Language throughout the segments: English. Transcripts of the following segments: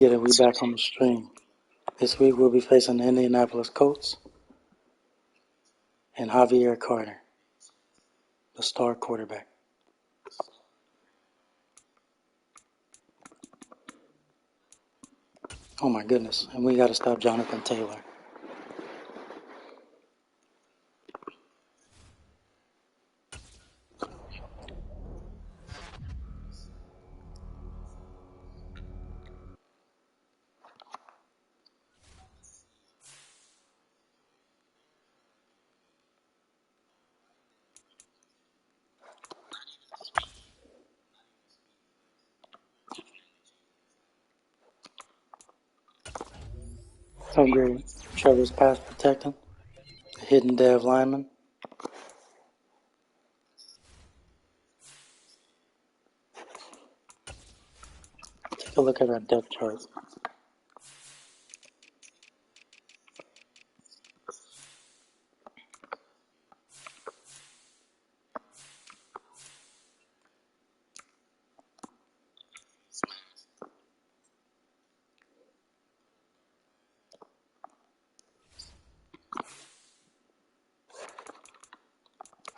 Get it, we back on the stream. This week we'll be facing the Indianapolis Colts and Javier Carter, the star quarterback. Oh my goodness, and we got to stop Jonathan Taylor. Oh great, Trevor's pass protecting, the hidden dev lineman. Take a look at our depth chart.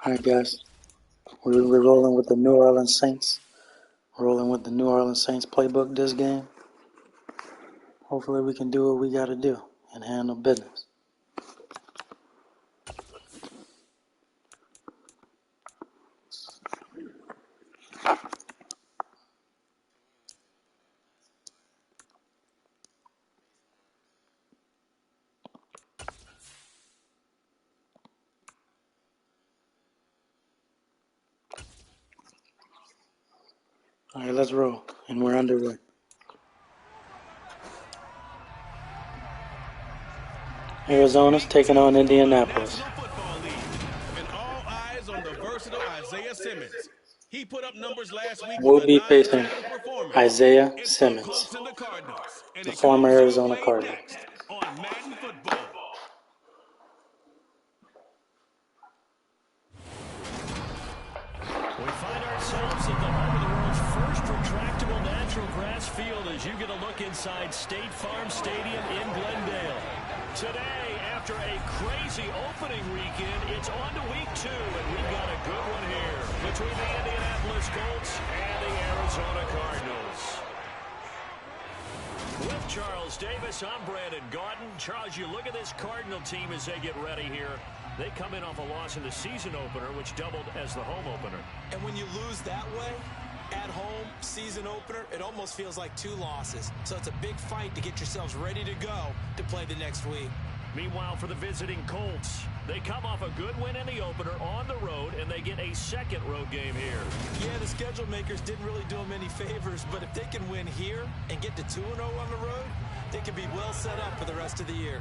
Alright guys, we're rolling with the New Orleans Saints. Rolling with the New Orleans Saints playbook this game. Hopefully we can do what we got to do and handle business. Alright, let's roll, and we're underway. Arizona's taking on Indianapolis. And all eyes on the versatile Isaiah Simmons. He put up numbers last week. We'll be facing Isaiah Simmons, the former Arizona Cardinal. On Madden Football. We find ourselves at the home of the world's first retractable natural grass field as you get a look inside State Farm Stadium in Glendale. Today, after a crazy opening weekend, it's on to week 2, and we've got a good one here between the Indianapolis Colts and the Arizona Cardinals. With Charles Davis, I'm Brandon Gaudin. Charles, you look at this Cardinal team as they get ready here. They come in off a loss in the season opener, which doubled as the home opener. And when you lose that way, at home, season opener, it almost feels like 2 losses. So it's a big fight to get yourselves ready to go to play the next week. Meanwhile, for the visiting Colts, they come off a good win in the opener on the road, and they get a second road game here. Yeah, the schedule makers didn't really do them any favors, but if they can win here and get to 2-0 on the road, they can be well set up for the rest of the year.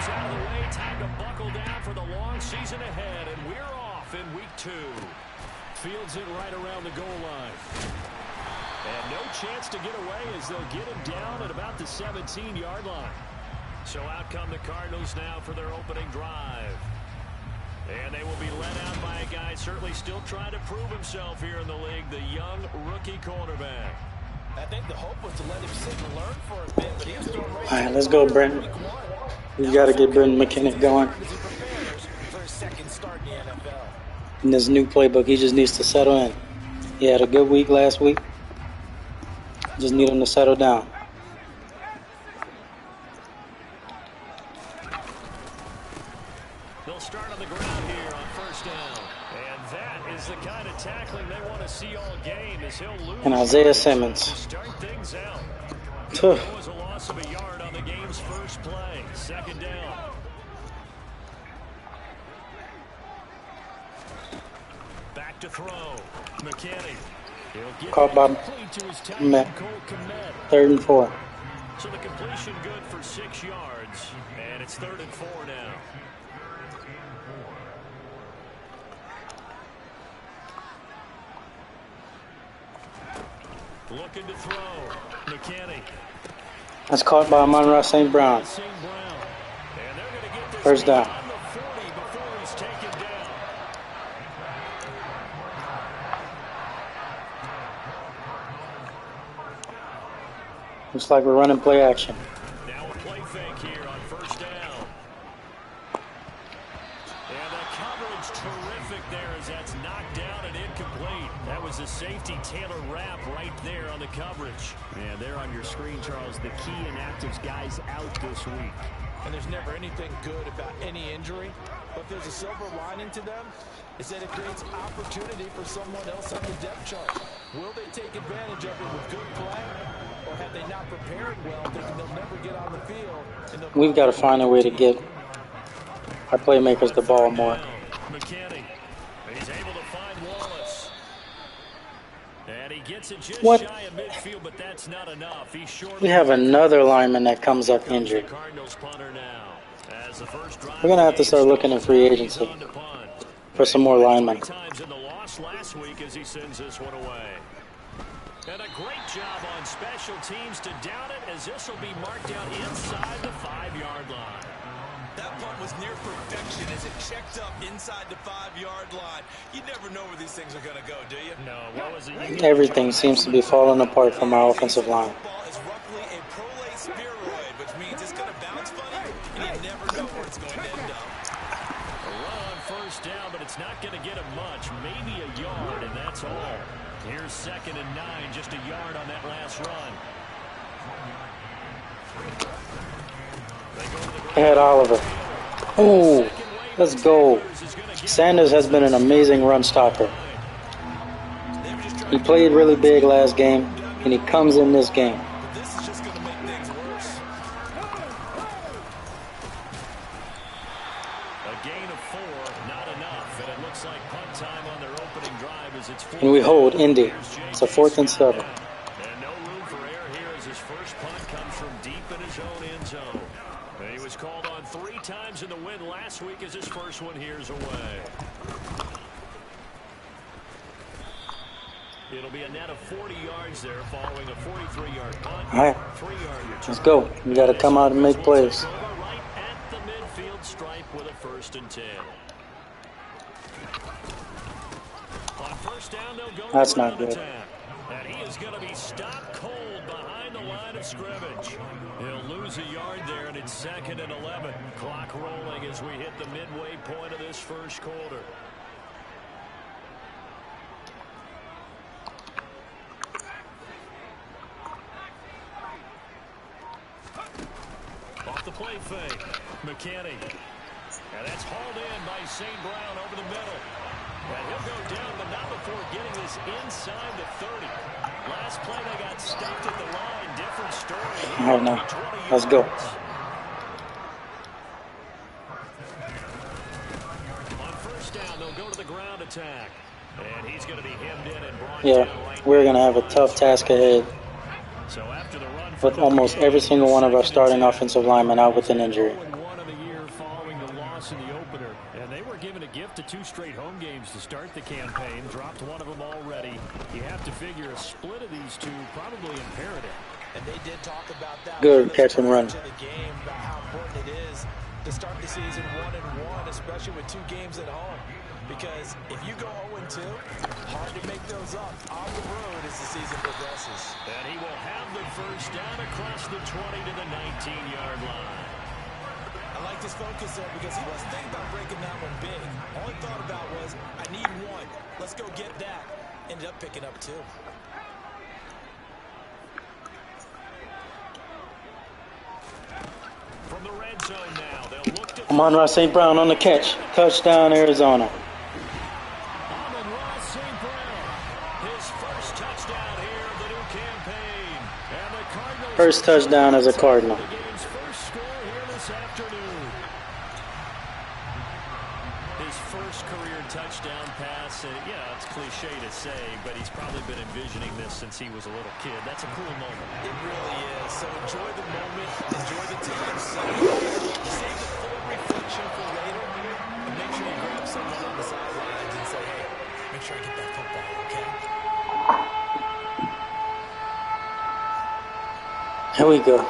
Out of the way, time to buckle down for the long season ahead, and we're off in week 2. Fields it right around the goal line. And no chance to get away as they'll get him down at about the 17-yard line. So out come the Cardinals now for their opening drive. And they will be led out by a guy certainly still trying to prove himself here in the league, the young rookie cornerback. I think the hope was to let him sit and learn for a bit, but he was throwing right. All right, let's go, Brent. We've got to get Brendan McKinnon going. In this new playbook, he just needs to settle in. He had a good week last week. Just need him to settle down. They'll start on the ground here on first down. And that is the kind of tackling they want to see all game as he'll lose. And Isaiah Simmons. Start things out. Tuh. There was a loss of a yard on the game's first play. Second down. Back to throw. McKinney. He'll get Caught by to his Met. 3rd and 4. So the completion good for 6 yards. And it's 3rd and 4 now. Looking to throw. McKinney. That's caught by Monroe St. Brown. And they're going to get this First down. on the 40 before he's taken down. Looks like we're running play action. Now a play fake here on first down. And the coverage terrific there as that's knocked down and incomplete. That was a safety Taylor Rapp right there on the coverage. And there on your screen, Charles, the key inactives guys out this week. And there's never anything good about any injury, but if there's a silver lining to them, is that it creates opportunity for someone else on the depth chart. Will they take advantage of it with good play, or have they not prepared well, thinking they'll never get on the field? We've got to find a way to get our playmakers the ball more. McKinney, he's able to find Wallace. And he gets it just What? shy of midfield, but that's not enough. He's short. We have another lineman that comes up injured. Cardinals punter now. As the first drive We're going to have to start looking in free agency for some more linemen. 3 times in the loss last week as he sends this one away. And a great job on special teams to down it, as this will be marked out inside the 5-yard line. That punt was near perfection as it checked up inside the 5-yard line. You never know where these things are going to go, do you? No, what was it? Everything seems to be falling apart from our offensive line. Football is roughly a prolate spheroid, which means it's going to bounce funny, and you never know where it's going to end up. A run on first down, but it's not going to get him much. Maybe a yard, and that's all. Here's 2nd and 9, just a yard on that last run. Ahead Oliver. Oh, let's go. Sanders has been an amazing run stopper. He played really big last game, and he comes in this game. This is just going to make things worse. A gain of 4, not enough, and it looks like punt time on their opening drive as it's 4. And we hold Indy. It's a 4th and 7. And no room for error here as his first punt comes from deep in his own end zone. And he was called on 3 times in the win last week as his first one here's away. It'll be a net of 40 yards there following a 43-yard punt. All right, 3-yard return. let's go. We got to come out and make plays. Right at the midfield stripe with a 1st and 10. On first down, they'll go That's to not good. attack. And he is going to be stopped cold behind the line of scrimmage. He'll lose a yard there, and it's 2nd and 11. Clock rolling as we hit the midway point of this first quarter. Off the play fake, McKinney. And that's hauled in by St. Brown over the middle. And he'll go down, but not before getting this inside the 30. Last play, they got stopped at the line. Different story. All right, now, let's go. On first down, they'll go to the ground attack. And he's going to be hemmed in and brought Yeah, down right we're going to have a tough task ahead So after the run with almost every single one of our starting offensive linemen out with an injury. 0-1 of the year following the loss in the opener. And they were given a gift of 2 straight home games to start the campaign. Dropped one of them already. You have to figure a split of these 2 probably imperative. And they did talk about that. Good catch and run. To the game, about how important it is to start the season 1-1, especially with 2 games at home. Because if you go 0-2, hard to make those up on the road as the season progresses. And he will have the first down across the 20 to the 19-yard line. I like his focus there because he wasn't thinking about breaking that one big. All he thought about was, I need 1. Let's go get that. Ended up picking up 2. From the red zone now, they'll look to Amon-Ra St. Brown on the catch. Touchdown, Arizona. Amon-Ra St. Brown. His first touchdown here of the new campaign. And the Cardinals First touchdown as a Cardinal. the game's first score here this afternoon. His first career touchdown pass. Yeah, it's cliche to say, but he's probably been envisioning this since he was a little kid. That's a cool moment. It really is. So enjoy the moment, enjoy the time. Save the full reflection for later, and make sure you grab someone on the sidelines and say, hey, make sure I get that football, okay? Here we go.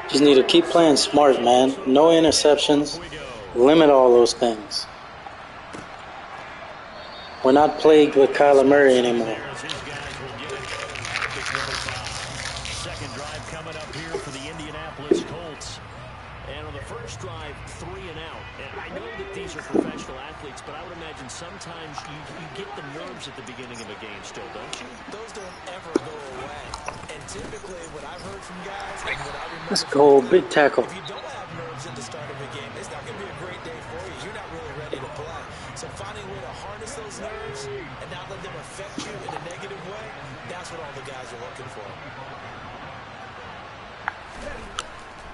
Just need to keep playing smart, man. No interceptions. Limit all those things. We're not plagued with Kyler Murray anymore. Second drive coming up here for the Indianapolis Colts. And on the first drive, 3 and out. And I know that these are professional athletes, but I would imagine sometimes you get the nerves at the beginning of a game still, don't you? Those don't ever go away. And typically, what I've heard from guys, and what I remember, Let's go, big tackle. if you don't have nerves at the start of a game, it's not going to be a great day for you. You're not really ready to play. So finding a way to harness those nerves and not let them affect you in a negative way, that's what all the guys are looking for.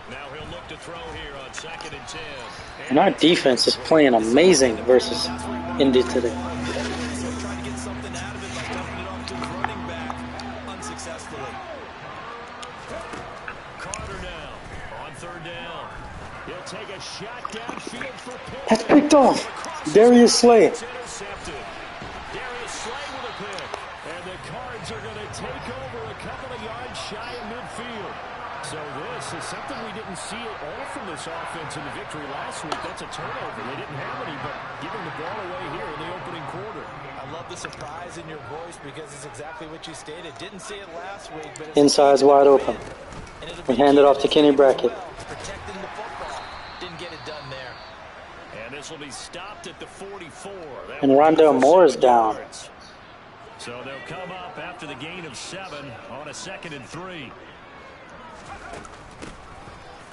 Now he'll look to throw here on 2nd and 10. And our defense is playing amazing versus Indy today. Trying to get something out of it by dumping it off to his running back unsuccessfully. Carter now on 3rd down. He'll take a shot downfield for pick. That's picked off. Darius Slay. It's intercepted. Darius Slay with a pick. And the Cards are going to take over a couple of yards shy of midfield. So this is something we didn't see at all from this offense in the victory last week. That's a turnover. They didn't have any, but giving the ball away here in the opening quarter. I love the surprise in your voice because it's exactly what you stated. Didn't see it last week, but it's Inside's wide open. We hand it off to Kenny Brackett. protecting the football. Didn't get it done there. And this will be stopped at the 44. That And will be Rondell for Moore is 7 down. yards. So they'll come up after the gain of 7 on a 2nd and 3.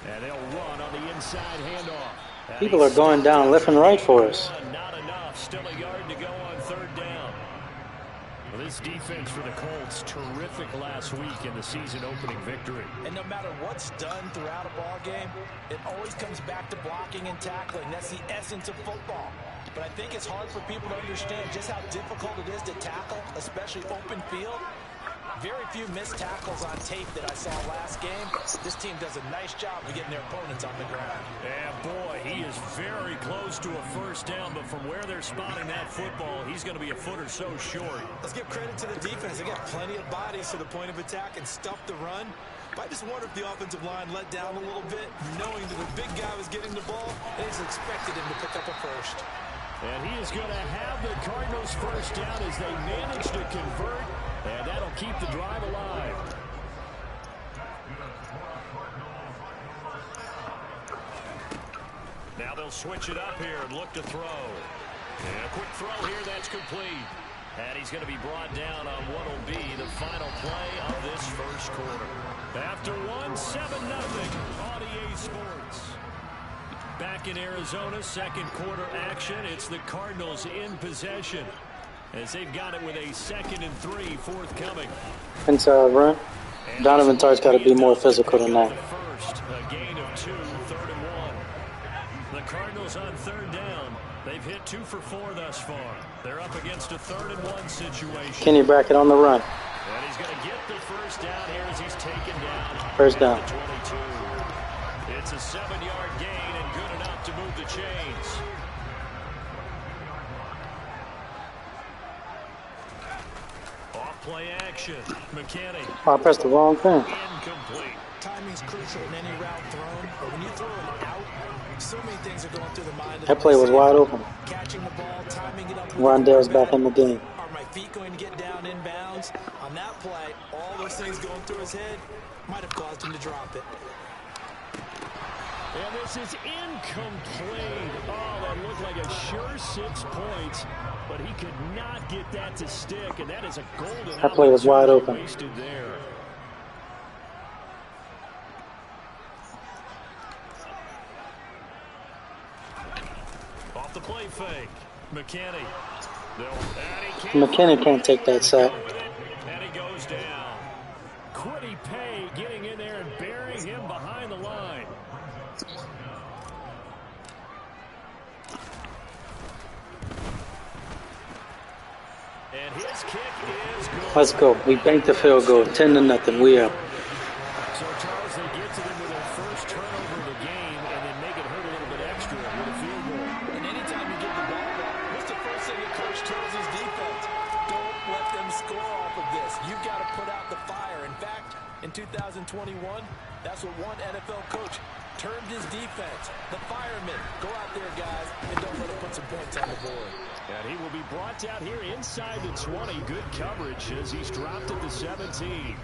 And they'll run on the inside handoff. And People are going down left and right for us. Not enough. Still a yard to go on 3rd down. Well, this defense for the Colts, terrific last week in the season opening victory. And no matter what's done throughout a ball game, it always comes back to blocking and tackling. That's the essence of football. But I think it's hard for people to understand just how difficult it is to tackle, especially open field. Very few missed tackles on tape that I saw last game. This team does a nice job of getting their opponents on the ground. And boy, he is very close to a first down, but from where they're spotting that football, he's going to be a foot or so short. Let's give credit to the defense. They got plenty of bodies to the point of attack and stuff the run. But I just wonder if the offensive line let down a little bit, knowing that the big guy was getting the ball, and he's expected him to pick up a first. And he is going to have the Cardinals first down as they manage to convert, and that'll keep the drive alive. Now they'll switch it up here and look to throw. And a quick throw here, that's complete. And he's going to be brought down on what will be the final play of this first quarter. After 7-0 on EA Sports. Back in Arizona, second quarter action. It's the Cardinals in possession as they've got it with a 2nd and 3 forthcoming. Inside run. Donovan Tartt's got to be more physical than that. First, a gain of 2, 3rd and 1. The Cardinals on 3rd down. They've hit 2 for 4 thus far. They're up against a 3rd and 1 situation. Kenny Brackett on the run. And he's going to get the first down here as he's taken down. First down. At the 22. It's a 7-yard gain and good enough to move the chains. Off play action. McKinney. Oh, I pressed the wrong thing. Incomplete. Timing's crucial in any route thrown, but when you throw an out, so many things are going through the mind of That play was wide open. catching the ball, timing it up. Rondell's back in the game. Are my feet going to get down inbounds? On that play, all those things going through his head might have caused him to drop it. And this is incomplete. Oh, that looked like a sure 6 points, but he could not get that to stick, and that is a golden That play was wide open. wasted there. Off the play fake. McKinney. McKinney can't take that sack. And he goes down. Quiddy Pay getting in there and burying him behind the line. And his kick is good. Let's go. We banked the field goal. 10-0. We up. So, Charles, they get to them with their first turnover of the game and then make it hurt a little bit extra with a field goal. And anytime you get the ball back, what's the first thing a coach tells his defense? Don't let them score off of this. You've got to put out the fire. In 2021, that's what one NFL coach termed his defense. The firemen. Go out there, guys, and don't let them put some points on the board. And he will be brought down here inside the 20. Good coverage as he's dropped at the 17.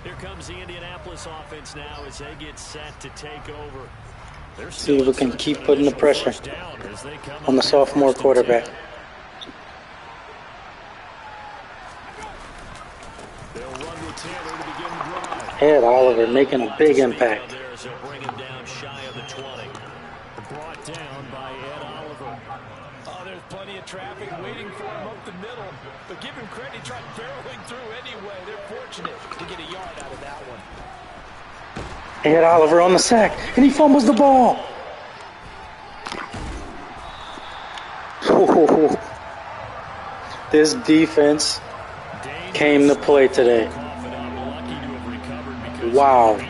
Here comes the Indianapolis offense now as they get set to take over. See if we can keep putting the pressure on the sophomore quarterback. Ed Oliver making a big impact. Bring him down shy of the 20. Brought down by Ed Oliver. Oh, there's plenty of traffic waiting for him up the middle. But give him credit, he tried barreling through anyway. They're fortunate to get a yard out of that one. Ed Oliver on the sack, and he fumbles the ball. Oh, this defense came to play today. Wow. And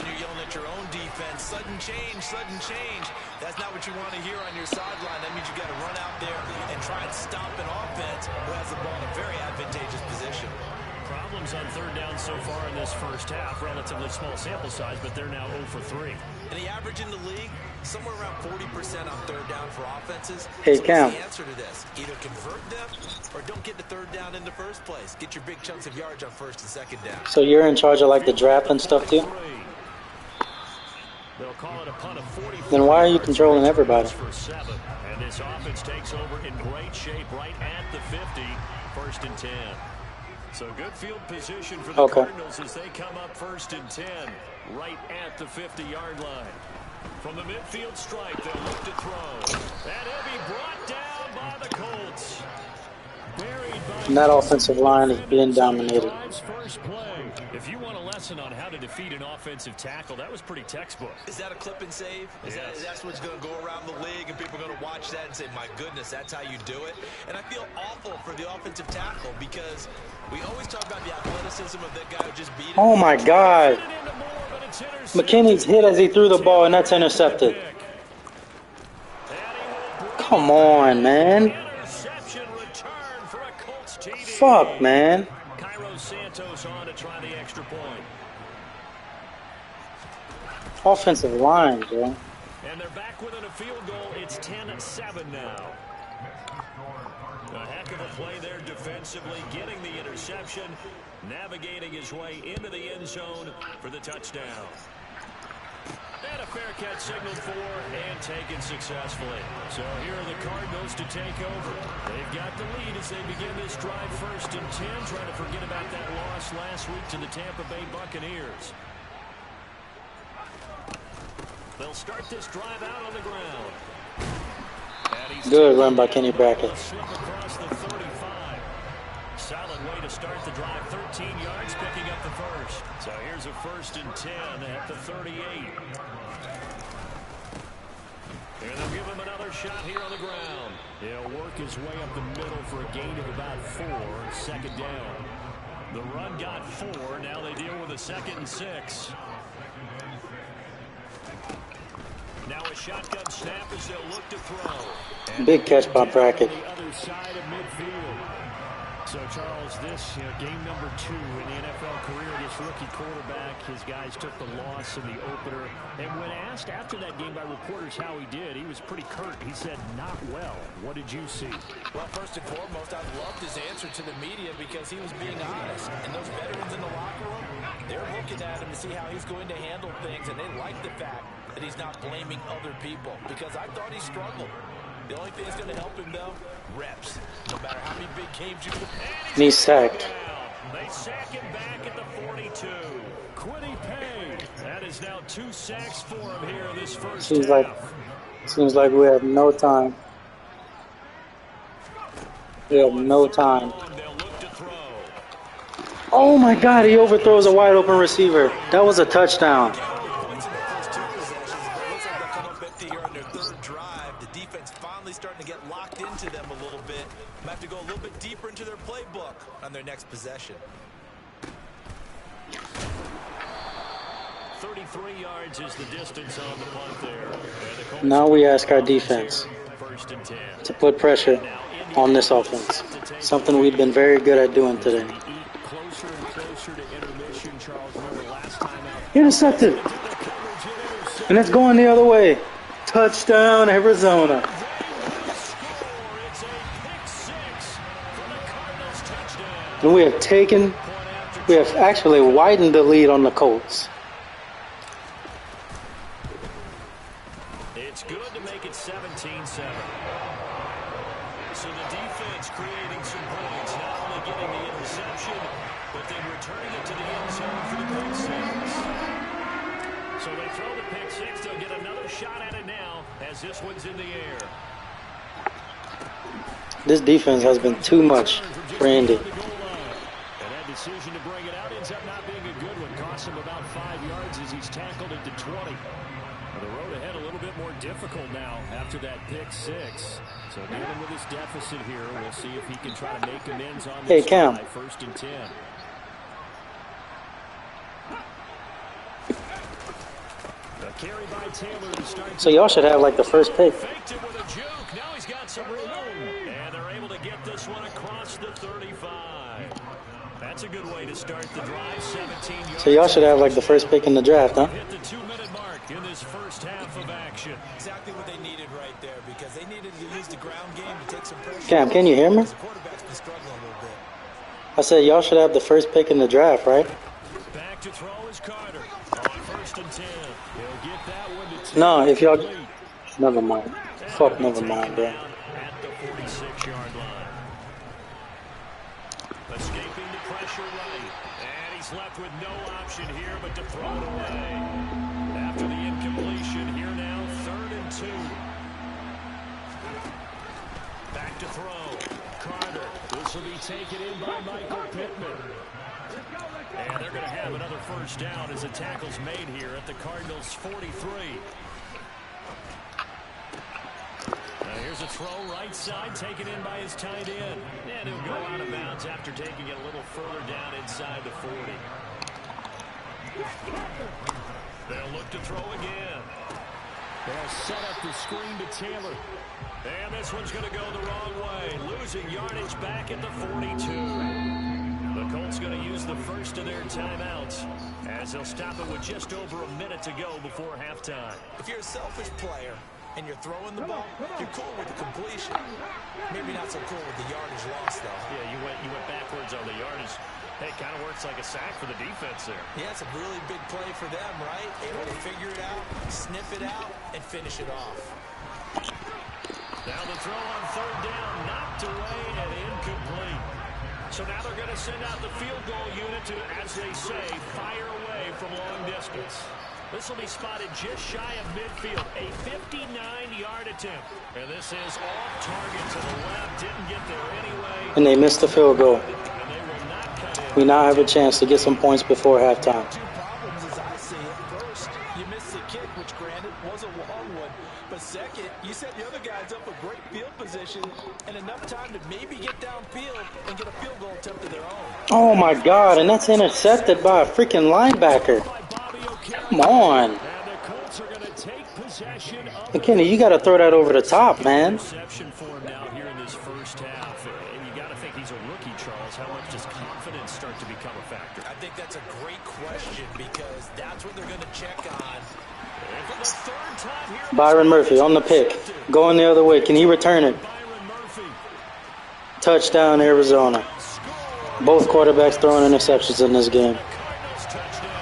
you're yelling at your own defense. Sudden change, sudden change. That's not what you want to hear on your sideline. That means you got to run out there and try and stop an offense who has the ball in a very advantageous position. Problems on third down so far in this first half. Relatively small sample size, but they're now 0 for 3. And the average in the league, somewhere around 40% on third down for offenses. Hey, so Cam. what's the answer to this? Either convert them or don't get the third down in the first place. Get your big chunks of yards on first and second down. So you're in charge of like the draft and stuff too? They'll call it a punt of 44. Then why are you controlling everybody? For 7. And this offense takes over in great shape right at the 50. First and 10. So good field position for the Cardinals as they come up first and 10. Right at the 50-yard line. From the midfield stripe, they'll look to throw. And he'll be brought down by the Colts. And that offensive line is being dominated. First play. If you want a lesson on how to defeat an offensive tackle, that was pretty textbook. Is that a clip and save? That's what's going to go around the league, and people are going to watch that and say, my goodness, that's how you do it? And I feel awful for the offensive tackle because we always talk about the athleticism of that guy who just beat him. Oh, my God. McKinney's hit as he threw the ball, and that's intercepted. Come on, man. Fuck, man. Santos on to try the extra point. Offensive line, bro. And they're back within a field goal. It's 10-7 now. A heck of a play there defensively, getting the interception, navigating his way into the end zone for the touchdown. And a fair catch signaled for and taken successfully. So here are the Cardinals to take over. They've got the lead as they begin this drive first and 10, trying to forget about that loss last week to the Tampa Bay Buccaneers. They'll start this drive out on the ground. Good run by Kenny Brackett. Across the 35. Solid way to start the drive. 13 yards, picking up the first. So here's a first and 10 at the 38. And they'll give him another shot here on the ground. He'll work his way up the middle for a gain of about 4. Second down. The run got 4. Now they deal with a second and 6. Now a shotgun snap as they'll look to throw. And big catch by Brackett. The other side of midfield. So, Charles, this game number 2 in the NFL career, this rookie quarterback, his guys took the loss in the opener. And when asked after that game by reporters how he did, he was pretty curt. He said, not well. What did you see? Well, first and foremost, I loved his answer to the media because he was being honest. And those veterans in the locker room, they're looking at him to see how he's going to handle things. And they like the fact that he's not blaming other people because I thought he struggled. The only thing that's going to help him, though, reps. No matter how many big games you put. And he's sacked. They sack him back at the 42. Quiddy Pay. That is now 2 sacks for him here in this first half. Seems like we have no time. We have no time. Oh my God, he overthrows a wide open receiver. That was a touchdown. Starting to get locked into them a little bit. Might have to go a little bit deeper into their playbook on their next possession. 33 yards is the distance on the punt there. Now we ask our defense first and 10. to put pressure on this offense. Something we've been very good at doing today. Intercepted. And it's going the other way. Touchdown, Arizona. And we have actually widened the lead on the Colts. It's good to make it 17-7. So the defense creating some points, not only getting the interception, but then returning it to the end zone for the pick six. So they throw the pick six. They'll get another shot at it now as this one's in the air. This defense has been too much for Indy. And that decision to bring it out ends up not being a good one. Costs him about 5 yards as he's tackled it to 20. The road ahead a little bit more difficult now after that pick six. So dealing with his deficit here, we'll see if he can try to make amends on this Cam. drive, 1st and 10. A carry by Taylor to start. So y'all should have like the first pick. Faked it with a juke. Now he's got some room. And they're able to get this one across the 35. That's a good way to start the drive. 17 yards. So y'all should have like the first pick in the draft, huh? Hit the 2-minute mark in this first half of action. Exactly what they needed right there because they needed to use the ground game to take some pressure. Cam, can you hear me? The quarterback's been struggling a little bit. I said y'all should have the first pick in the draft, right? Back to throw is Carter on 1st and 10. He'll get that one to 10. No, if y'all... Never mind. Fuck, never mind, bro. At the 46-yard line. Escaping the pressure right. And he's left with no option here but to throw it away. After the incompletion, here now, 3rd and 2. Back to throw. Carter. This will be taken in by Michael Pittman. And they're going to have another first down as the tackle's made here at the Cardinals' 43. Here's a throw right side, taken in by his tight end. And he'll go out of bounds after taking it a little further down inside the 40. They'll look to throw again. They'll set up the screen to Taylor. And this one's going to go the wrong way. Losing yardage back at the 42. The Colts going to use the first of their timeouts as they'll stop it with just over a minute to go before halftime. If you're a selfish player and you're throwing the ball, you're cool with the completion. Maybe not so cool with the yardage loss, though. Yeah, you went backwards on the yardage. Hey, it kind of works like a sack for the defense there. Yeah, it's a really big play for them, right? Able to figure it out, sniff it out, and finish it off. Now the throw on 3rd down, knocked away and incomplete. So now they're going to send out the field goal unit to, as they say, fire away from long distance. This will be spotted just shy of midfield, a 59-yard attempt. And this is off target to the left, didn't get there anyway. And they missed the field goal. And they will not cut in. We now have a chance to get some points before halftime. Two problems as I see it. First, you missed the kick, which granted was a long one. But second, you set the other guys up with great field position and enough time to maybe get downfield and get a field goal attempt of their own. Oh my God, and that's intercepted by a freaking linebacker. Come on. And the Colts are going to take possession of McKinney, you got to throw that over the top, man. reception for him now here in this first half. And you got to think he's a rookie, Charles. How much does confidence start to become a factor? I think that's a great question because that's what they're going to check on. And for the 3rd time here, Byron Murphy on the pick. Going the other way. Can he return it? Byron Murphy. Touchdown, Arizona. Both quarterbacks throwing interceptions in this game. Cardinals touchdown.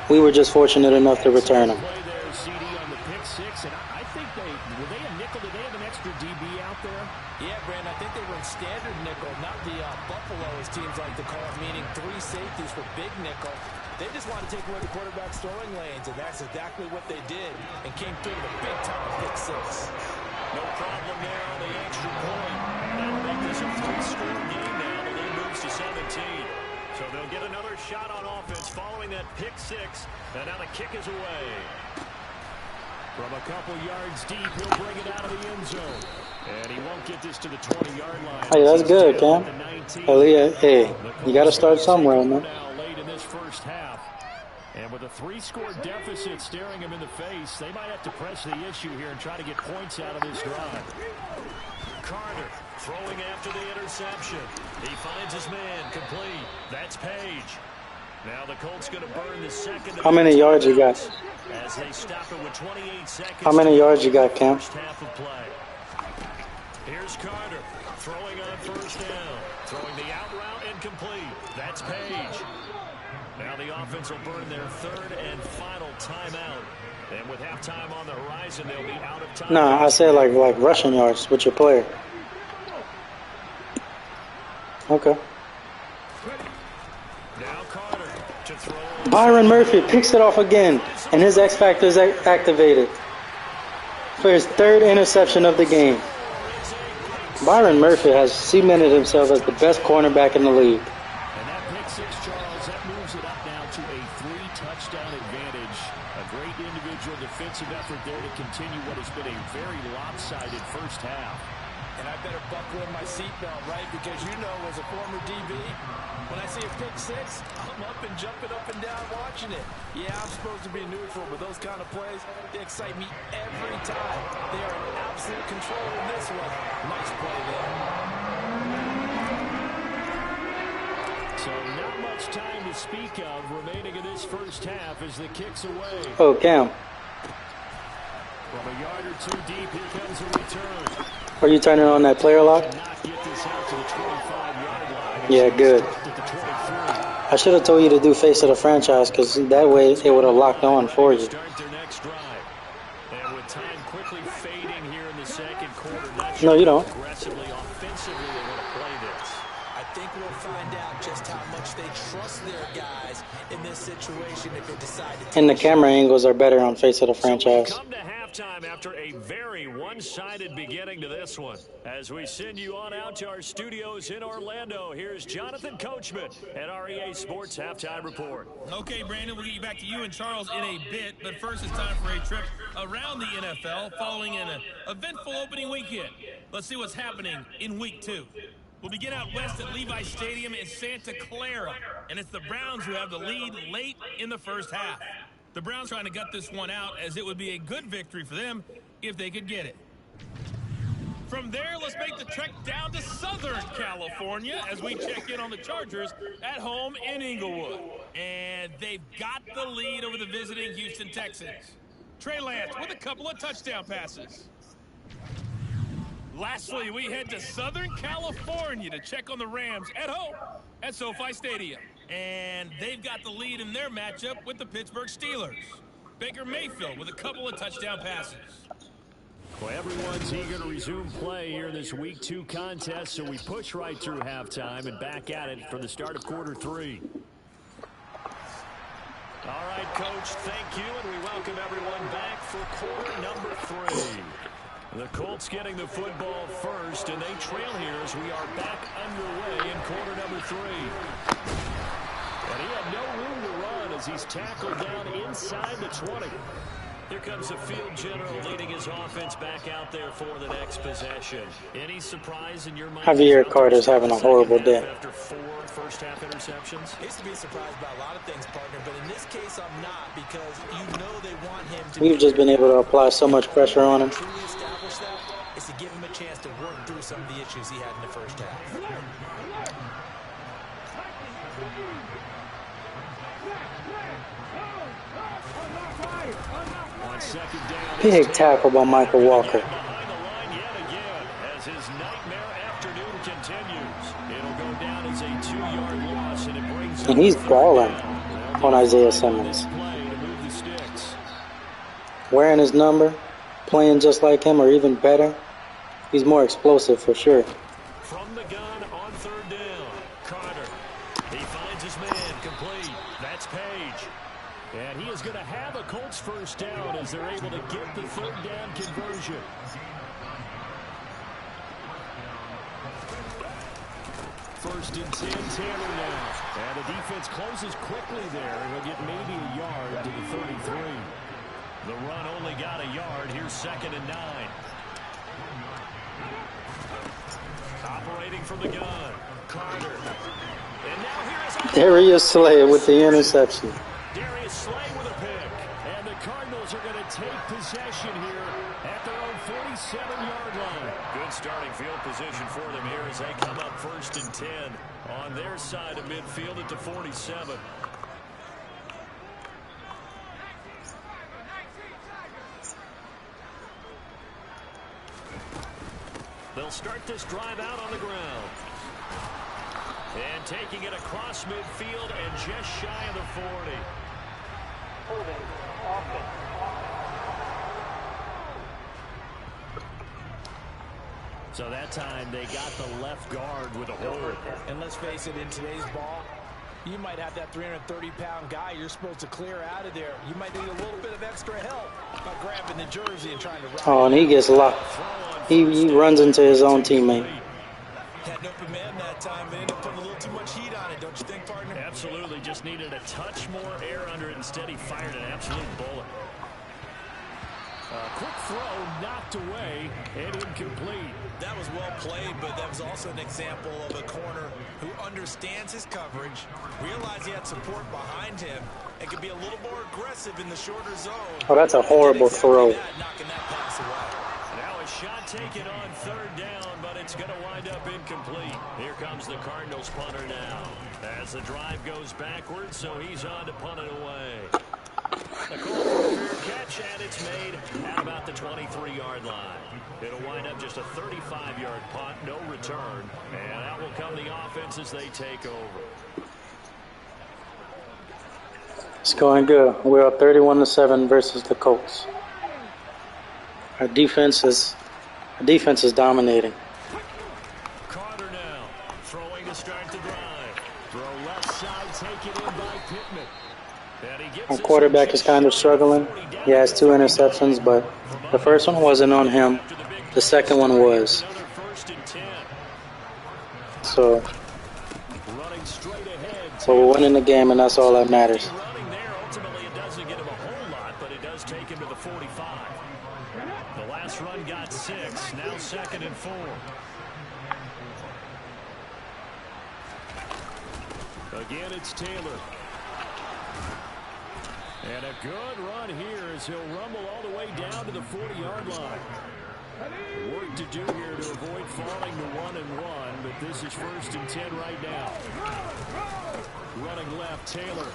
We were just fortunate enough to return them. Play there, CD on the pick six, and I think were they a nickel? Did they have an extra DB out there? Yeah, Brandon, I think they were in standard nickel, not the Buffalo, as teams like to call it, meaning 3 safeties for big nickel. They just want to take away the quarterback's throwing lanes, and that's exactly what they did and came through with a big-time pick six. No problem there on the extra point. That'll make this a 3-score game now. The lead moves to 17. So they'll get another shot on offense following that pick six. And now the kick is away. From a couple yards deep, he'll bring it out of the end zone. And he won't get this to the 20-yard line. Hey, that's good, Cam. Hey, you got to start somewhere, man. Now late in this first half. And with a 3-score deficit staring him in the face, they might have to press the issue here and try to get points out of this drive. Carter throwing after the interception. He finds his man complete. That's Page. Now the Colts going to burn the second. How many yards you got? As they stop it with 28 seconds. How many yards you got, Cam? First half of play. Here's Carter throwing on first down. Throwing the out route incomplete. That's Page. Now the offense will burn their third and final timeout. And with halftime on the horizon, they'll be out of time. No, I said like rushing yards with your player. Okay. Now Carter to throw. Byron Murphy picks it off again, and his X Factor is activated for his third interception of the game. Byron Murphy has cemented himself as the best cornerback in the league. And that pick six, Charles, that moves it up now to a 3-touchdown advantage. A great individual defensive effort there to continue what has been a very lopsided first half. And I better buckle in my seatbelt, right? Because you know, as a former DB, when I see a pick six, I'm up and jumping up and down watching it. Yeah, I'm supposed to be neutral, but those kind of plays, they excite me every time. They are in absolute control in this one. Nice play there. So not much time to speak of remaining in this first half as the kick's away. Oh, Cam. From a yard or two deep, here comes a return. Are you turning on that player lock? Yeah, good. I should have told you to do face of the franchise because that way it would have locked on for you. No, you don't. I think we'll find out just how much they trust their guys in this situation if they decide to. And the camera angles are better on face of the franchise. Come to halftime after a very one-sided beginning to this one. As we send you on out to our studios in Orlando, here's Jonathan Coachman at REA Sports Halftime Report. Okay, Brandon, we'll get you back to you and Charles in a bit, but first it's time for a trip around the NFL following an eventful opening weekend. Let's see what's happening in Week 2. We'll begin out west at Levi Stadium in Santa Clara, and it's the Browns who have the lead late in the first half. The Browns trying to gut this one out as it would be a good victory for them if they could get it. From there, let's make the trek down to Southern California as we check in on the Chargers at home in Inglewood. And they've got the lead over the visiting Houston Texans. Trey Lance with a couple of touchdown passes. Lastly, we head to Southern California to check on the Rams at home at SoFi Stadium. And they've got the lead in their matchup with the Pittsburgh Steelers. Baker Mayfield with a couple of touchdown passes. Well, everyone's eager to resume play here in this Week 2 contest, so we push right through halftime and back at it for the start of quarter 3. All right, Coach, thank you, and we welcome everyone back for quarter number 3. The Colts getting the football first, and they trail here as we are back underway in quarter number 3. And he had no room to run as he's tackled down inside the 20. Here comes the field general leading his offense back out there for the next possession. Any surprise in your mind? Javier Carter's having a horrible day. After 4 first-half interceptions? I used to be surprised by a lot of things, partner, but in this case I'm not because you know they want him to. We've just been able to apply so much pressure on him. Truly establish that is to give him a chance to work through some of the issues he had in the first half. Big tackle by Michael Walker. And he's balling on Isaiah Simmons. Wearing his number, playing just like him or even better. He's more explosive for sure. From the gun on third down, Carter. He finds his man complete. That's Page. And he is going to have a Colts first down as they're able to get the third down conversion. First and 10, Taylor now. And the defense closes quickly there. He'll get maybe a yard to the 33. The run only got a yard. Here's 2nd and 9. Operating from the gun, Carter. And now here is Darius Slay with the interception. Darius Slay take possession here at their own 47-yard line. Good starting field position for them here as they come up 1st and 10 on their side of midfield at the 47. They'll start this drive out on the ground. And taking it across midfield and just shy of the 40. So that time they got the left guard with a hold. And let's face it, in today's ball, you might have that 330-pound guy you're supposed to clear out of there. You might need a little bit of extra help by grabbing the jersey and trying to run. Oh, and he gets locked. He runs into his own teammate. Had an open man that time, but ended up putting a little too much heat on it, don't you think, partner? Absolutely, just needed a touch more air under it. Instead, he fired an absolute bullet. Quick throw knocked away and incomplete. That was well played, but that was also an example of a corner who understands his coverage, realized he had support behind him, and could be a little more aggressive in the shorter zone. Oh, that's a horrible throw. Knocking that pass away. Now a shot taken on 3rd down, but it's going to wind up incomplete. Here comes the Cardinals punter now. As the drive goes backwards, so he's on to punt it away. The call for a fair catch, and it's made at about the 23-yard line. It'll wind up just a 35-yard punt, no return, and out will come the offense as they take over. It's going good. We're up 31-7 versus the Colts. Our defense is dominating. Carter now throwing to start the drive. Throw left side, take it in by Pittman. Our quarterback is kind of struggling. He has 2 interceptions, but the first one wasn't on him. The second one was. So we're winning the game, and that's all that matters. Ultimately, it doesn't get him a whole lot, but it does take him to the 45. The last run got 6. Now 2nd and 4. Again, it's Taylor. And a good run here as he'll rumble all the way down to the 40-yard line. Work to do here to avoid falling to 1-1, but this is 1st and 10 right now. Running left, Taylor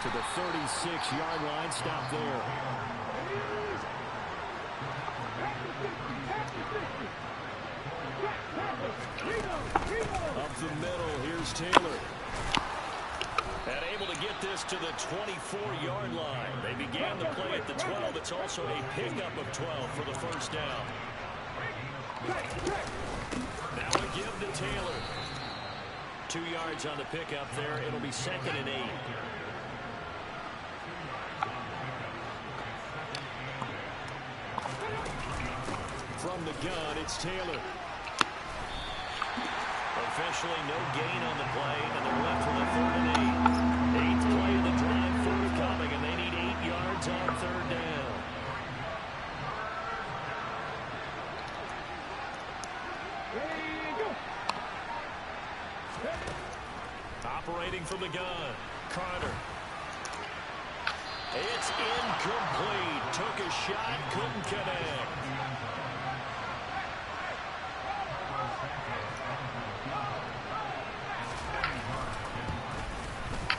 to the 36-yard line. Stop there. Up the middle, here's Taylor. And able to get this to the 24-yard line. They began the play at the 12. It's also a pickup of 12 for the 1st down. Now a give to Taylor. 2 yards on the pickup there. It'll be 2nd and 8. From the gun, it's Taylor. Officially no gain on the play, and they're left with a 3rd and 8. 8th play of the drive forthcoming, and they need 8 yards on 3rd down. Operating from the gun, Carter. It's incomplete. Took a shot, couldn't connect.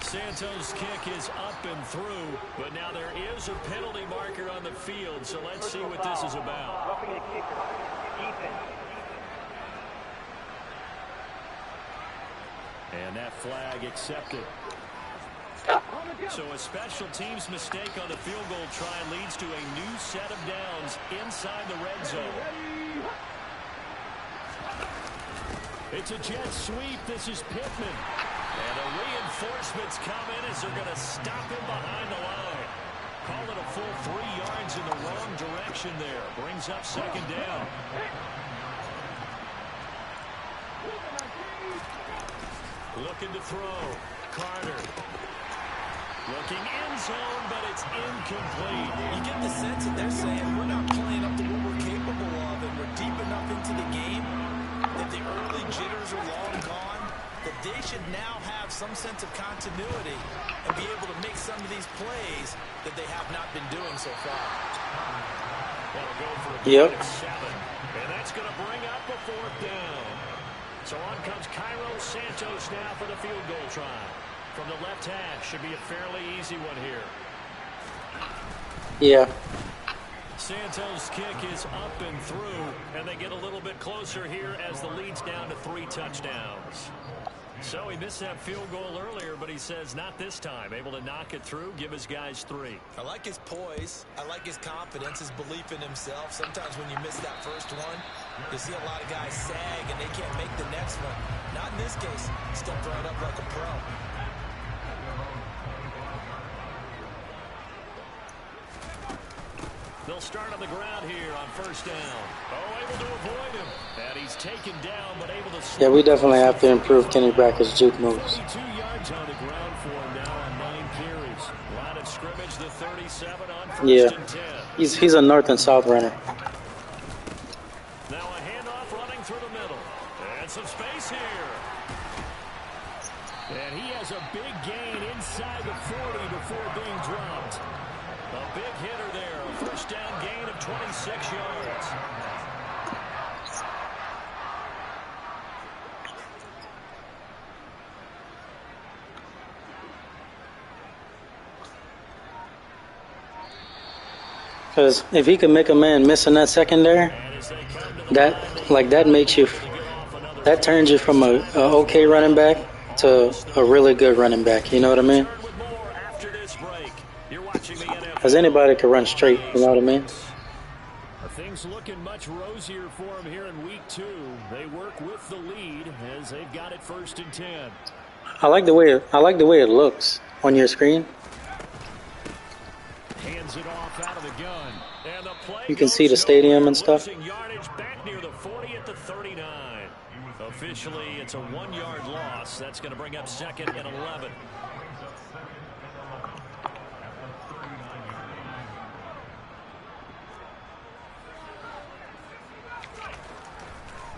Santos' kick is up and through, but now there is a penalty marker on the field, so let's see what this is about. And that flag accepted. So a special teams mistake on the field goal try leads to a new set of downs inside the red zone. It's a jet sweep. This is Pittman. And the reinforcements come in as they're going to stop him behind the line. Call it a full 3 yards in the wrong direction there. Brings up 2nd down. Looking to throw. Carter. Looking end zone, but it's incomplete. You get the sense that they're saying we're not playing up to what we're capable of, and we're deep enough into the game that the early jitters are long gone, that they should now have some sense of continuity and be able to make some of these plays that they have not been doing so far. That'll go for a Yep. 7, and that's going to bring up a 4th down. So on comes Cairo Santos now for the field goal try. From the left hash, should be a fairly easy one here. Yeah. Santos' kick is up and through, and they get a little bit closer here as the lead's down to 3 touchdowns. So he missed that field goal earlier, but he says not this time. Able to knock it through, give his guys 3. I like his poise. I like his confidence, his belief in himself. Sometimes when you miss that first one, you see a lot of guys sag and they can't make the next one. Not in this case. He stepped right up like a pro. They'll start on the ground here on 1st down. Oh, able to avoid him. And he's taken down, but able to... Yeah, we definitely have to improve Kenny Brackett's juke moves. 42 yards on the ground for him now on 9 carries. Line of scrimmage, the 37 on 1st and 10. He's a north and south runner. Now a handoff running through the middle. And some space here. And he has a big gain inside the 40 before being dropped. A big hitter there. A 1st down gain of 26 yards. Because if he can make a man miss in that secondary, that makes you, that turns you from a okay running back to a really good running back. You know what I mean? Because anybody can run straight. You know what I mean? Things looking much rosier for him here in week 2. They work with the lead as they've got it 1st and 10. I like the way it looks on your screen. Hands it off out of the gun. And the play You can see the stadium and stuff. Yardage back near the 40 at the 39. Officially, it's a 1-yard loss. That's going to bring up 2nd and 11.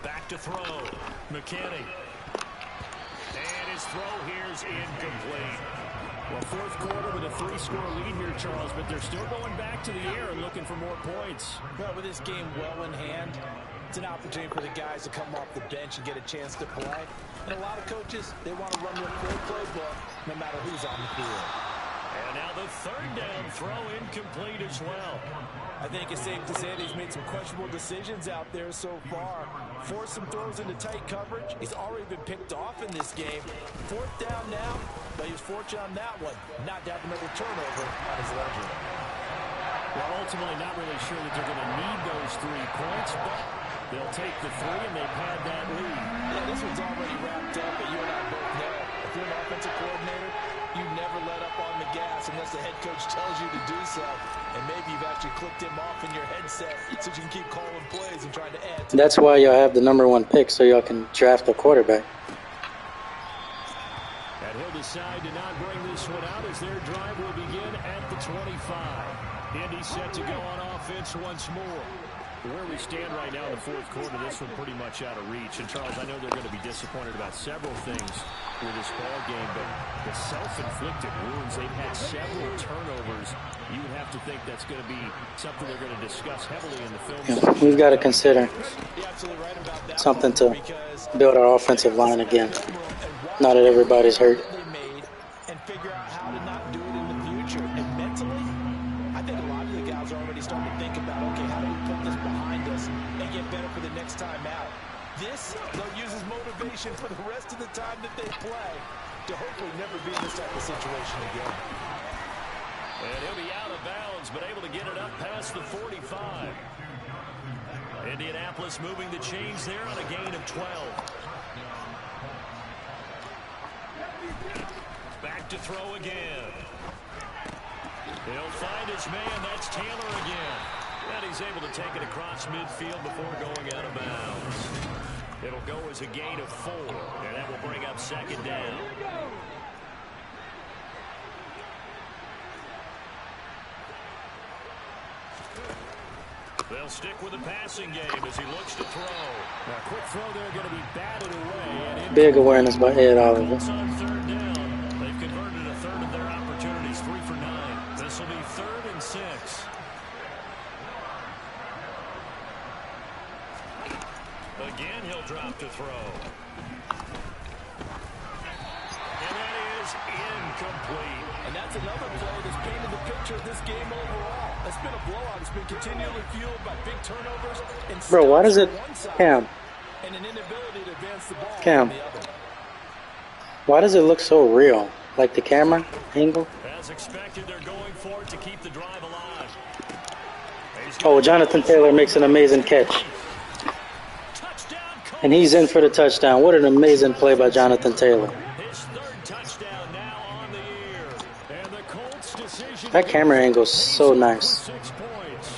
Back to throw. McKinney. And his throw here is incomplete. Well, 4th quarter with a 3-score lead here, Charles, but they're still going back to the air and looking for more points. Well, with this game well in hand, it's an opportunity for the guys to come off the bench and get a chance to play. And a lot of coaches, they want to run their full playbook no matter who's on the field. And now the 3rd down throw incomplete as well. I think it's safe to say that he's made some questionable decisions out there so far. Forced some throws into tight coverage. He's already been picked off in this game. 4th down now, but he was fortunate on that one. Not to have another turnover on his ledger. Well, ultimately not really sure that they're going to need those 3 points, but they'll take the 3 and they've had that lead. Yeah, this one's already wrapped up, but you and I both know if you're an offensive coordinator, you never let up on the gas unless the head coach tells you to do so. And maybe you've actually clicked him off in your headset so you can keep calling plays and trying to add to That's why y'all have the #1 pick, so y'all can draft a quarterback. And he'll decide to not bring this one out as their drive will begin at the 25. Indy set to go on offense once more. Where we stand right now in the 4th quarter, this one pretty much out of reach. And, Charles, I know they're going to be disappointed about several things with this ball game, but the self-inflicted wounds, they've had several turnovers. You would have to think that's going to be something they're going to discuss heavily in the film. Yeah, we've got to consider something to build our offensive line again. Now that everybody's hurt. And figure out how to not do it in the future. And mentally, I think a lot of the guys are already starting to think about, okay, how do we put this behind us and get better for the next time out? This, they'll use as motivation for the rest of the time that they play to hopefully never be in this type of situation again. And he'll be out of bounds, but able to get it up past the 45. Indianapolis moving the chains there on a gain of 12. Back to throw again. He'll find his man. That's Taylor again. And he's able to take it across midfield before going out of bounds. It'll go as a gain of 4, and that will bring up 2nd down. They'll stick with the passing game as he looks to throw. Now, quick throw there going to be batted away. Big awareness by Ed Oliver. On third down. They've converted a third of their opportunities, 3 for 9. This will be 3rd and 6. Again, he'll drop to throw. And that is incomplete. And that's another play that's painted the picture of this game overall. It's been a blowout. It's been continually fueled by big turnovers. And bro, why does it... Cam. And an inability to advance the ball. Cam. Why does it look so real? Like the camera angle? As expected, they're going for it to keep the drive alive. Oh, Jonathan Taylor makes an amazing catch. And he's in for the touchdown. What an amazing play by Jonathan Taylor. His 3rd touchdown now on the year. And the Colts' decision. That camera angle is so nice. 6 points.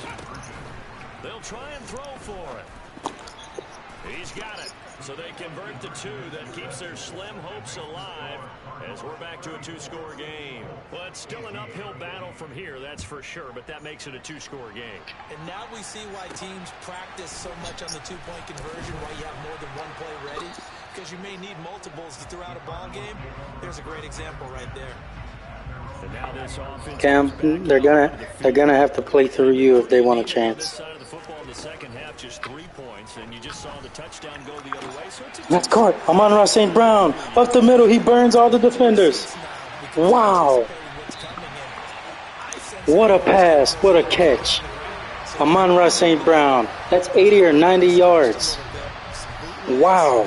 They'll try and throw for it. He's got it. So they convert the 2. That keeps their slim hopes alive as we're back to a 2-score game. Well, it's still an uphill battle from here, that's for sure, but that makes it a 2-score game. And now we see why teams practice so much on the 2-point conversion, why you have more than one play ready, because you may need multiples to throw out a ball game. There's a great example right there. And now this offense, Cam, they're gonna have to play through you if they want a chance. In the second half, just 3 points, and you just saw the touchdown go the other way. So it's That's caught. Amon-Ra St. Brown up the middle. He burns all the defenders. Wow. What a pass. What a catch. Amon-Ra St. Brown. That's 80 or 90 yards. Wow.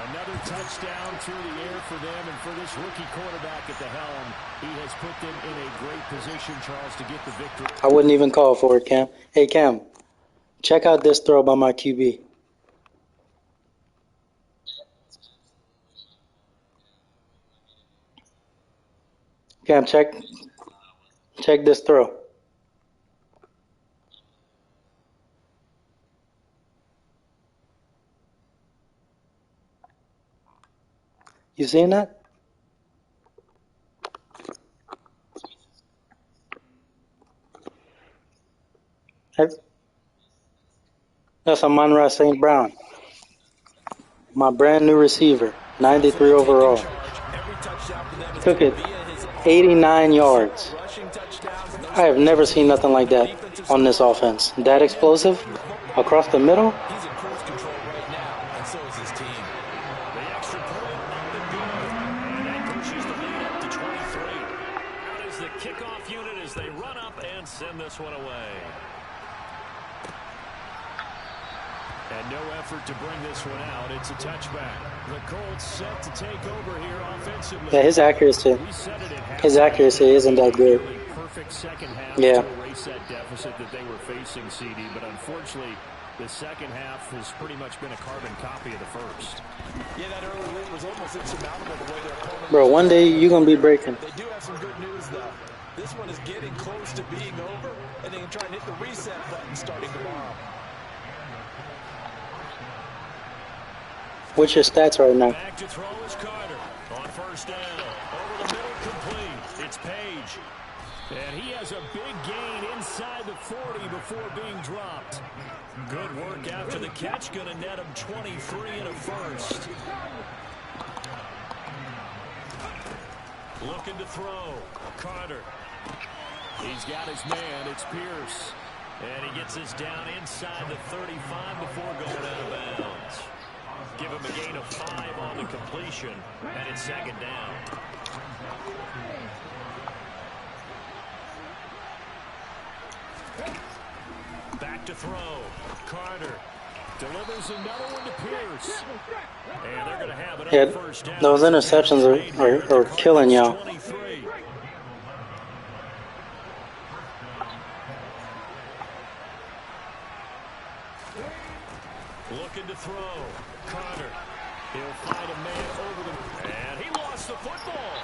Another touchdown through the air for them, and for this rookie quarterback at the helm, he has put them in a great position, Charles, to get the victory. I wouldn't even call for it, Cam. Hey, Cam, check out this throw by my QB. Cam, check this throw. You seeing that? That's Amon-Ra St. Brown. My brand new receiver, 93 overall. Took it 89 yards. I have never seen nothing like that on this offense. That explosive across the middle. Send this one away. And no effort to bring this one out. It's a touchback. The Colts set to take over here offensively. Yeah, his accuracy isn't that good. Perfect second half yeah. to erase that deficit that they were facing, CD. But unfortunately, the second half has pretty much been a carbon copy of the first. Yeah, that early lead was almost insurmountable the way their opponent. Bro, one day you're going to be breaking. They do have some good news, though. This one is getting close to being over, and they can try and hit the reset button starting tomorrow. What's your stats right now? Back to throw is Carter on first down. Over the middle, complete. It's Page. And he has a big gain inside the 40 before being dropped. Good work after the catch. Going to net him 23 and a first. Looking to throw. Carter. He's got his man. It's Pierce. And he gets this down inside the 35 before going out of bounds. Give him a gain of 5 on the completion. And it's second down. Back to throw. Carter delivers another one to Pierce. And they're going to have another first down. Those interceptions are killing y'all. Looking to throw. Carter. He'll find a man over the... And he lost the football.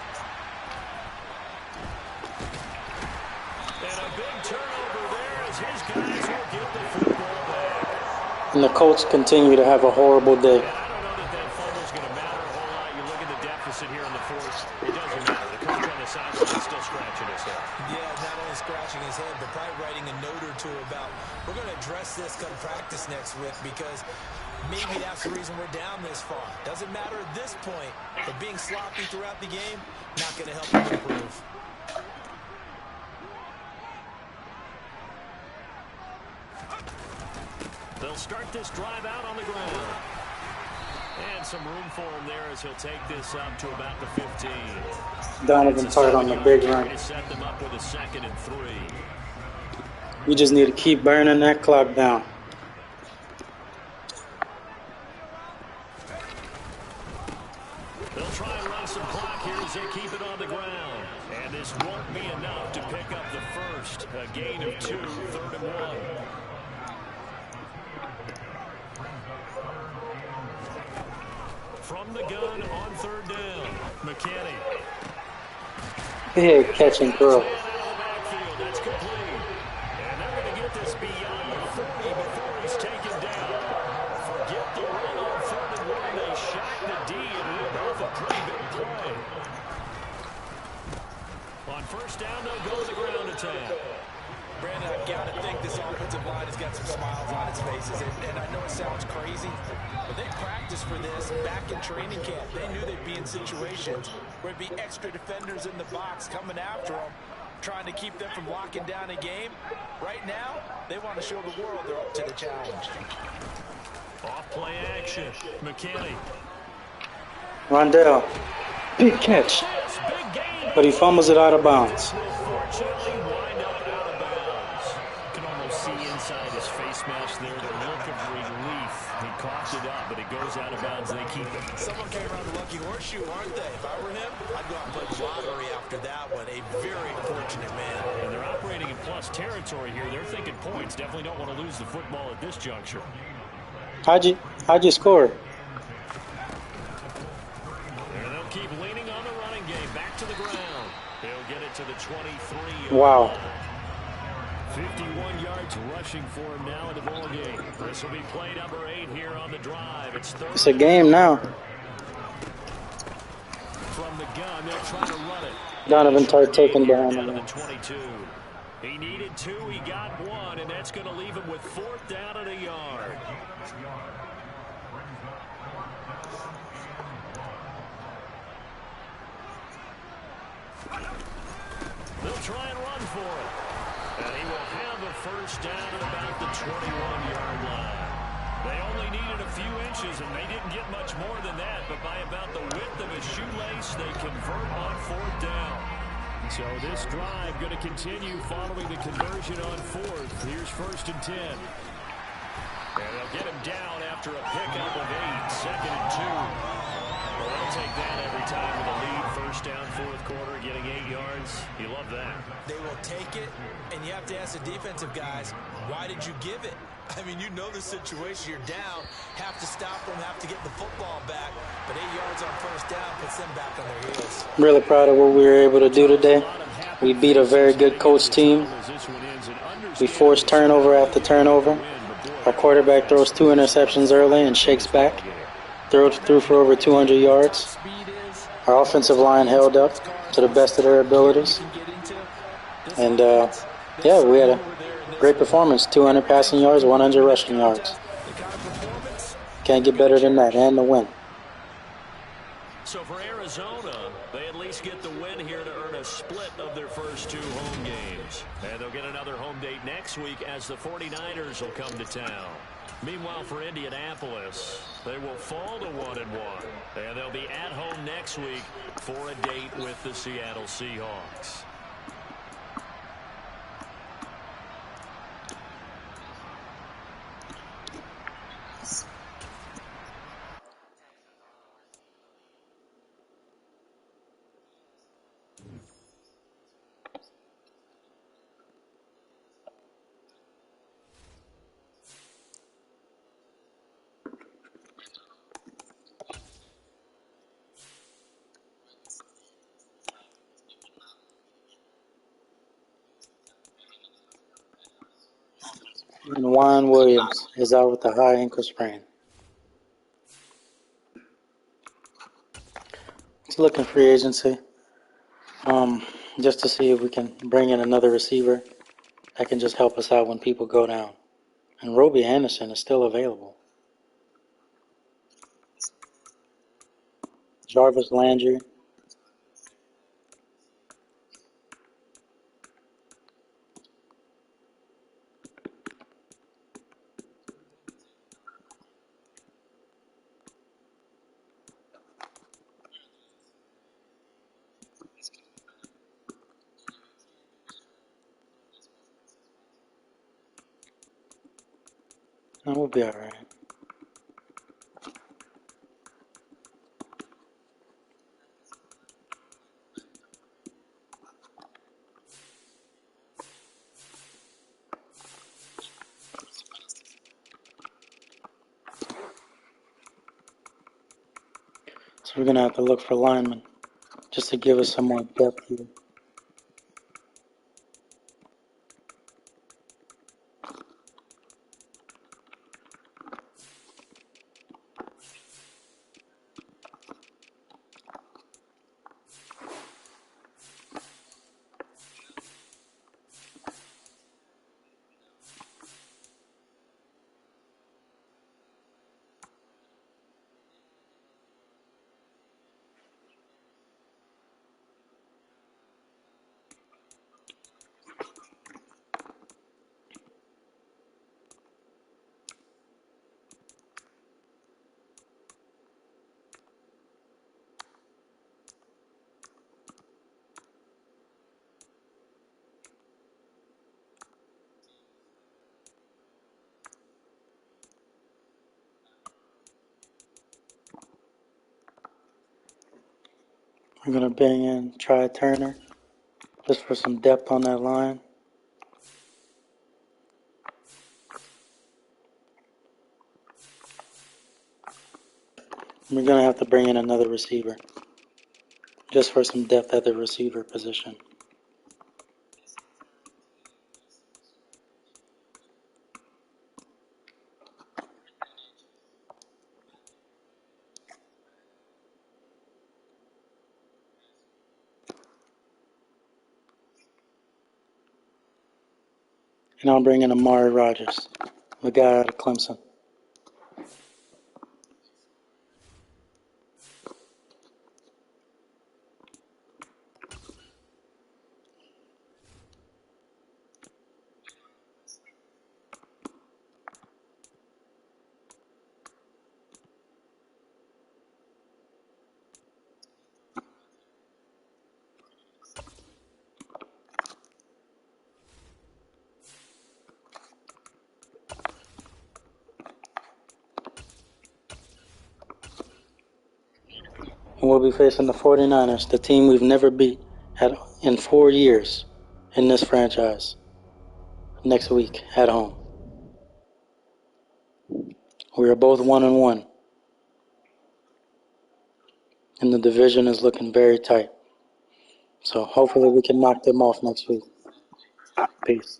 And a big turnover there as his guys will get the football back. And the Colts continue to have a horrible day. And I don't know that fumble's going to matter a whole lot. You look at the deficit here in the fourth. It doesn't matter. The Colts on the scratching his head. Yeah, not only scratching his head, but probably writing a note or two about, we're going to address this come practice next week, because maybe that's the reason we're down this far. Doesn't matter at this point, but being sloppy throughout the game, not going to help him improve. They'll start this drive out on the ground. And some room for him there as he'll take this up to about the 15. Donovan Tart on the big run. To set them up with a 2nd and 3. We just need to keep burning that clock down. They'll try and run some clock here as they keep it on the ground. And this won't be enough to pick up the first. A gain of 2, 3rd and 1. From the gun on 3rd down, McKinney. Big catch and throw. That's complete. And they're going to get this beyond the 40 before he's taken down. Forget the run on 3rd and 1. They shot the D and rip off a pretty big play. On 1st down, they'll go to the ground attack. Brandon, I've got to think this offensive line has got some smiles on its faces. And I know it sounds crazy, but they practiced for this back in training camp. They knew they'd be in situations where it'd be extra defenders in the box coming after them, trying to keep them from locking down a game. Right now, they want to show the world they're up to the challenge. Off-play action. McKinney. Rondell. Big catch. But he fumbles it out of bounds. Fortunately, wind up out of bounds. You can almost see inside his face mask there the look of relief. He coughs it up, but it goes out of bounds. They keep it. Someone came around the lucky horseshoe, aren't they? If I were him, I'd go out and play the lottery after that one. A very fortunate man. And they're operating in plus territory here. They're thinking points. Definitely don't want to lose the football at this juncture. How'd you score? And they'll keep leaning on the running game. Back to the ground. They'll get it to the 23. Wow. 51 yards rushing for him now in the ball game. This will be play number 8 here on the drive. It's a game now. From the gun, they'll try to run it. Donovan Tart taken down. Down to the 22. He needed 2, he got 1, and that's going to leave him with 4th down and a yard. They'll try and run for it. And he will have a 1st down at about the 21-yard line. They only needed a few inches, and they didn't get much more than that. But by about the width of a shoelace, they convert on 4th down. So this drive going to continue following the conversion on 4th. Here's 1st and 10. And they'll get him down after a pickup of 8. 2nd and 2. Well, they'll take that every time with a lead. 1st down, 4th quarter, getting 8 yards. You love that. They will take it, and you have to ask the defensive guys, why did you give it? I mean, you know the situation. You're down, have to stop them, have to get the football back. But 8 yards on 1st down puts them back on their heels. I'm really proud of what we were able to do today. We beat a very good coach team. We forced turnover after turnover. Our quarterback throws 2 interceptions early and shakes back. Threw for over 200 yards. Our offensive line held up to the best of their abilities. And, yeah, we had a great performance. 200 passing yards, 100 rushing yards. Can't get better than that, and the win. So for Arizona, they at least get the win here to earn a split of their first 2 home games. And they'll get another home date next week as the 49ers will come to town. Meanwhile, for Indianapolis, they will fall to 1-1. And they'll be at home next week for a date with the Seattle Seahawks. And Juan Williams is out with a high ankle sprain. Let's look in free agency. just to see if we can bring in another receiver that can just help us out when people go down. And Robbie Anderson is still available. Jarvis Landry. And we'll be all right. So we're going to have to look for linemen just to give us some more depth here. We're going to bring in Try Turner just for some depth on that line. We're going to have to bring in another receiver just for some depth at the receiver position. And I'll bring in Amari Rogers, the guy out of Clemson. And we'll be facing the 49ers, the team we've never beat in 4 years in this franchise, next week at home. We are both 1-1. And the division is looking very tight. So hopefully we can knock them off next week. Peace.